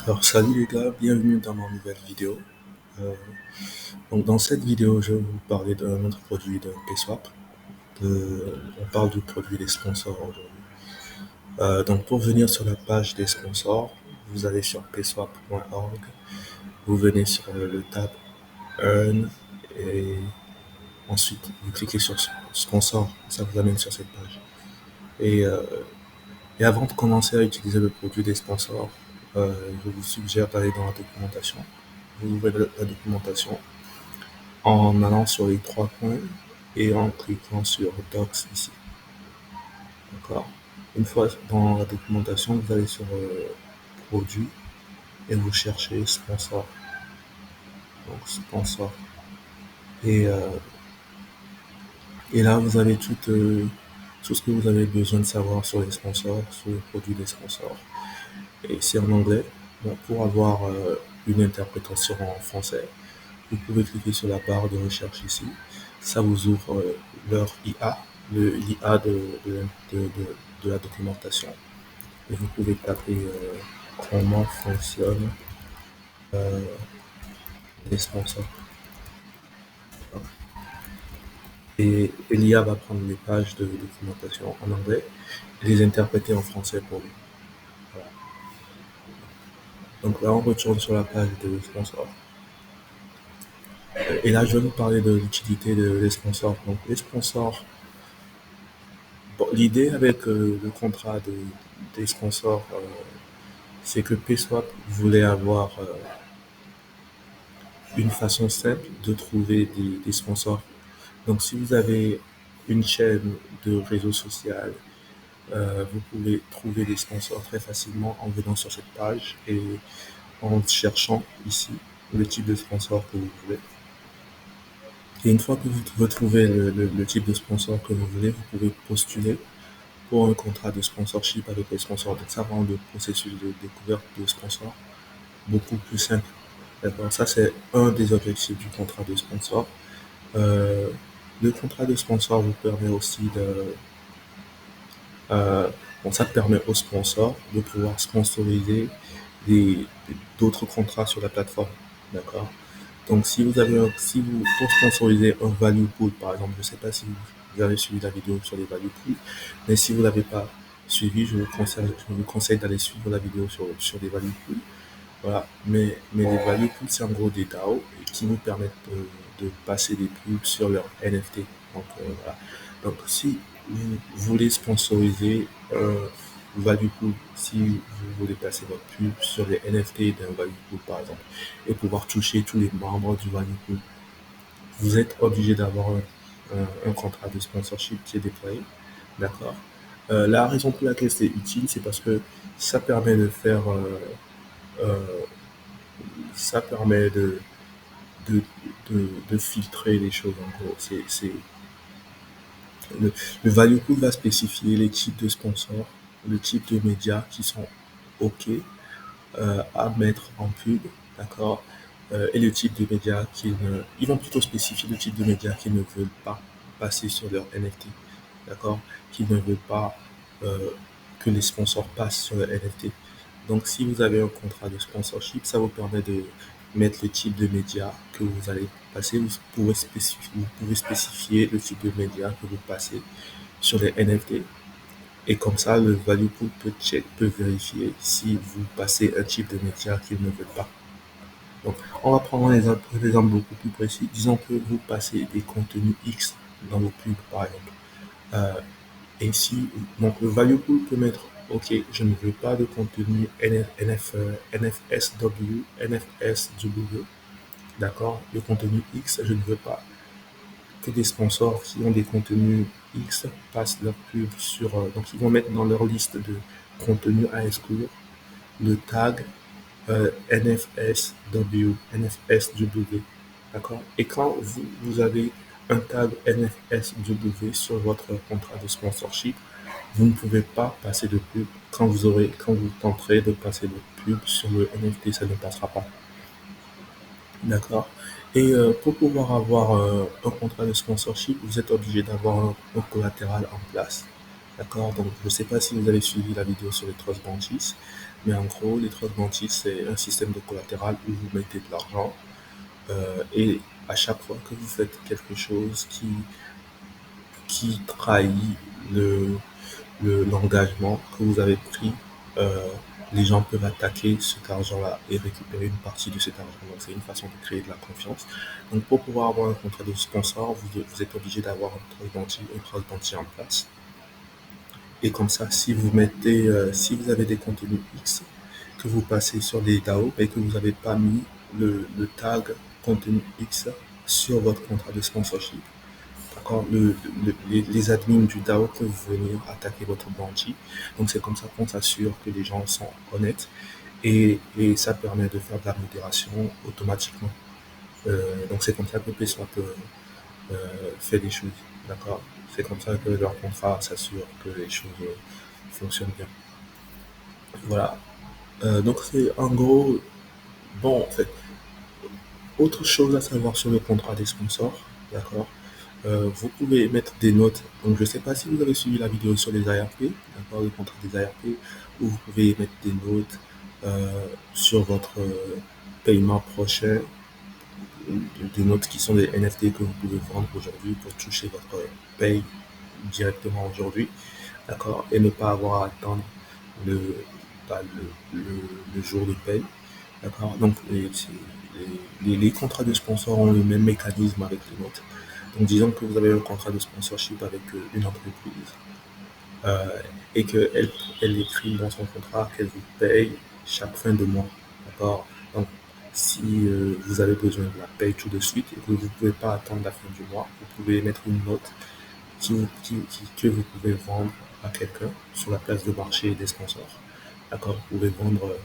Alors salut les gars, bienvenue dans ma nouvelle vidéo. Euh, donc dans cette vidéo, je vais vous parler d'un autre produit de PaySwap. On parle du produit des sponsors aujourd'hui. Donc pour venir sur la page des sponsors, vous allez sur payswap.org, vous venez sur le tab Earn et ensuite vous cliquez sur Sponsor, ça vous amène sur cette page. Et, euh, et avant de commencer à utiliser le produit des sponsors, je vous suggère d'aller dans la documentation. Vous ouvrez la documentation en allant sur les trois points et en cliquant sur Docs ici. D'accord. Une fois dans la documentation, vous allez sur Produit et vous cherchez Sponsor. Donc Sponsor. Et, euh, et là, vous avez tout ce que vous avez besoin de savoir sur les sponsors, sur le produit des sponsors. Et c'est en anglais. Donc, pour avoir une interprétation en français, vous pouvez cliquer sur la barre de recherche ici. Ça vous ouvre leur IA, l'IA de la documentation. Et vous pouvez taper comment fonctionnent euh, les sponsors. Et l'IA va prendre les pages de documentation en anglais et les interpréter en français pour vous. Voilà. Donc là, on retourne sur la page de sponsors. Et là, je vais vous parler de l'utilité des sponsors. Donc, les sponsors, bon, l'idée avec le contrat des sponsors, c'est que PaySwap voulait avoir une façon simple de trouver des sponsors. Donc, si vous avez une chaîne de réseau social, vous pouvez trouver des sponsors très facilement en venant sur cette page et en cherchant ici le type de sponsor que vous voulez. Et une fois que vous retrouvez le type de sponsor que vous voulez, vous pouvez postuler pour un contrat de sponsorship avec les sponsors. Donc, ça rend le processus de découverte de sponsors beaucoup plus simple. D'accord. Ça, c'est un des objectifs du contrat de sponsor. Euh, le contrat de sponsor vous permet aussi euh, bon, ça permet aux sponsors de pouvoir sponsoriser des- d'autres contrats sur la plateforme. D'accord. Donc, si vous, pour sponsoriser un value pool, par exemple, je ne sais pas si vous avez suivi la vidéo sur les value pools, mais si vous ne l'avez pas suivi, je vous conseille d'aller suivre la vidéo sur les value pools. Voilà. Mais les value pools, c'est en gros des DAO qui vous permettent de passer des pubs sur leur NFT. Donc, voilà. Donc, si vous voulez sponsoriser un value pool, si vous voulez passer votre pub sur les NFT d'un value pool, par exemple, et pouvoir toucher tous les membres du value pool, vous êtes obligé d'avoir un contrat de sponsorship qui est déployé. D'accord. La raison pour laquelle c'est utile, c'est parce que ça permet de faire euh, ça permet de, de filtrer les choses en gros. Le, le value pool va spécifier les types de sponsors, le type de médias qui sont OK à mettre en pub, d'accord, et le type de médias ils vont plutôt spécifier le type de médias qu'ils ne veulent pas passer sur leur NFT, d'accord, qu'ils ne veulent pas euh, que les sponsors passent sur le NFT. Donc, si vous avez un contrat de sponsorship, ça vous permet de mettre le type de médias que vous allez passer. Vous pouvez spécifier le type de médias que vous passez sur les NFT. Et comme ça, le value pool peut vérifier si vous passez un type de média qu'il ne veut pas. Donc, on va prendre un exemple beaucoup plus précis. Disons que vous passez des contenus X dans vos pubs, par exemple. Euh, et si, donc le value pool peut mettre, OK, je ne veux pas de contenu NFSW, NFSW, d'accord, le contenu X, je ne veux pas que des sponsors qui ont des contenus X passent leur pub sur, donc ils vont mettre dans leur liste de contenus à exclure le tag NFSW, NFSW, d'accord. Et quand vous avez un tag NFSW sur votre contrat de sponsorship, vous ne pouvez pas passer de pub. Quand vous tenterez de passer de pub sur le NFT, ça ne passera pas. D'accord. Et pour pouvoir avoir un contrat de sponsorship, vous êtes obligé d'avoir un collatéral en place. D'accord. Donc, je ne sais pas si vous avez suivi la vidéo sur les Trust Branches, Mais en gros, les trust bounty, c'est un système de collatéral où vous mettez de l'argent et à chaque fois que vous faites quelque chose qui trahit l'engagement que vous avez pris, euh, les gens peuvent attaquer cet argent-là et récupérer une partie de cet argent. Donc, c'est une façon de créer de la confiance. Donc, pour pouvoir avoir un contrat de sponsor, vous êtes obligé d'avoir un trust bounty en place. Et comme ça, si vous avez des contenus X, que vous passez sur des DAO et que vous n'avez pas mis le tag contenu X sur votre contrat de sponsorship, d'accord, les admins du DAO peuvent venir attaquer votre bounty. Donc c'est comme ça qu'on s'assure que les gens sont honnêtes et ça permet de faire de la modération automatiquement. Donc c'est comme ça que PSwap fait des choses, d'accord. C'est comme ça que leur contrat s'assure que les choses fonctionnent bien. Voilà. Donc c'est en gros, bon, en fait, autre chose à savoir sur le contrat des sponsors, d'accord. Vous pouvez mettre des notes. Donc je ne sais pas si vous avez suivi la vidéo sur les ARP, d'accord, le contrat des ARP, où vous pouvez mettre des notes sur votre paiement prochain, des notes qui sont des NFT que vous pouvez vendre aujourd'hui pour toucher votre paye directement aujourd'hui, d'accord, et ne pas avoir à attendre le, bah, le jour de paye. D'accord. Donc, les contrats de sponsor ont le même mécanisme avec les notes. Donc, disons que vous avez un contrat de sponsorship avec une entreprise euh, et qu'elle elle écrit dans son contrat qu'elle vous paye chaque fin de mois. D'accord. Donc, si vous avez besoin de la paye tout de suite et que vous ne pouvez pas attendre la fin du mois, vous pouvez mettre une note que vous pouvez vendre à quelqu'un sur la place de marché des sponsors. D'accord. Vous pouvez vendre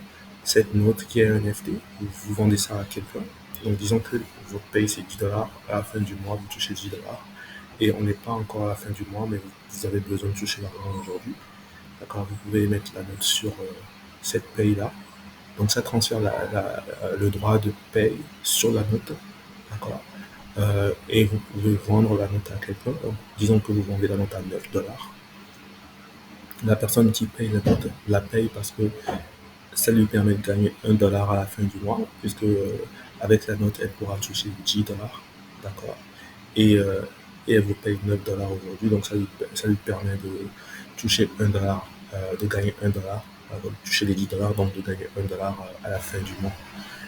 cette note qui est un NFT, vous vendez ça à quelqu'un. Donc disons que votre paye c'est 10 $, à la fin du mois vous touchez 10 $ et on n'est pas encore à la fin du mois mais vous avez besoin de toucher l'argent aujourd'hui. D'accord, vous pouvez mettre la note sur cette paye-là. Donc ça transfère le droit de paye sur la note. D'accord. Et vous pouvez vendre la note à quelqu'un. Donc, disons que vous vendez la note à 9 $. La personne qui paye la note la paye parce que ça lui permet de gagner 1 $ à la fin du mois, puisque avec la note, elle pourra toucher 10 $. D'accord. Et, euh, et elle vous paye 9 $ aujourd'hui, donc ça lui permet de toucher 1 $, de gagner 1 $, de toucher les 10 $, donc de gagner 1 $ à la fin du mois.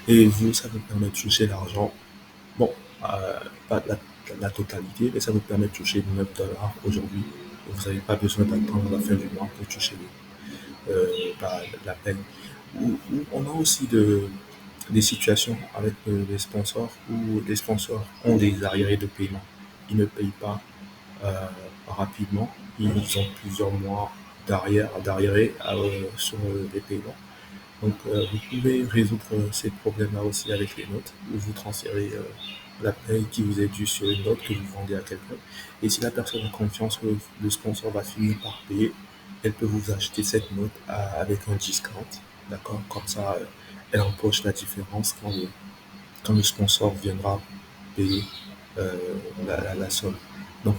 Et vous, ça vous permet de toucher l'argent, bon, pas la totalité, mais ça vous permet de toucher 9 $ aujourd'hui. Vous n'avez pas besoin d'attendre la fin du mois pour toucher la peine. On a aussi des situations avec les sponsors où les sponsors ont des arriérés de paiement. Ils ne payent pas euh, rapidement. Ils ont plusieurs mois d'arriérés sur les paiements. Donc vous pouvez résoudre ces problèmes-là aussi avec les notes, où vous transférez la paye qui vous est due sur une note que vous vendez à quelqu'un. Et si la personne a confiance que le sponsor va finir par payer, elle peut vous acheter cette note avec un discount. D'accord. Comme ça, elle empoche la différence quand le sponsor viendra payer euh, la somme. Donc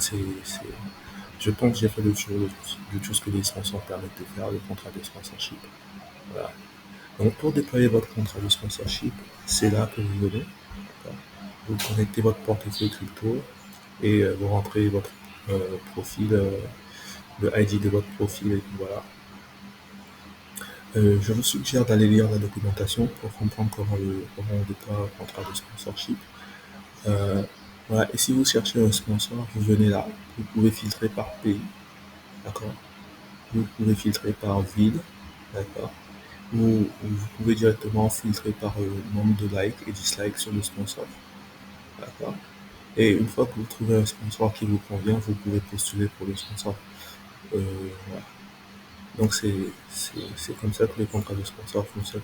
je pense que j'ai fait le tour de tout ce que les sponsors permettent de faire, le contrat de sponsorship. Voilà. Donc pour déployer votre contrat de sponsorship, c'est là que vous venez. D'accord. Vous connectez votre portefeuille crypto et vous rentrez votre profil, le ID de votre profil et puis voilà. Je vous suggère d'aller lire la documentation pour comprendre comment on déploie un contrat de sponsorship. Euh, voilà. Et si vous cherchez un sponsor, vous venez là. Vous pouvez filtrer par pays, d'accord. Vous pouvez filtrer par ville, d'accord. Ou vous pouvez directement filtrer par nombre de likes et dislikes sur le sponsor, d'accord. Et une fois que vous trouvez un sponsor qui vous convient, vous pouvez postuler pour le sponsor. Voilà. Donc c'est comme ça que les contrats de sponsor fonctionnent.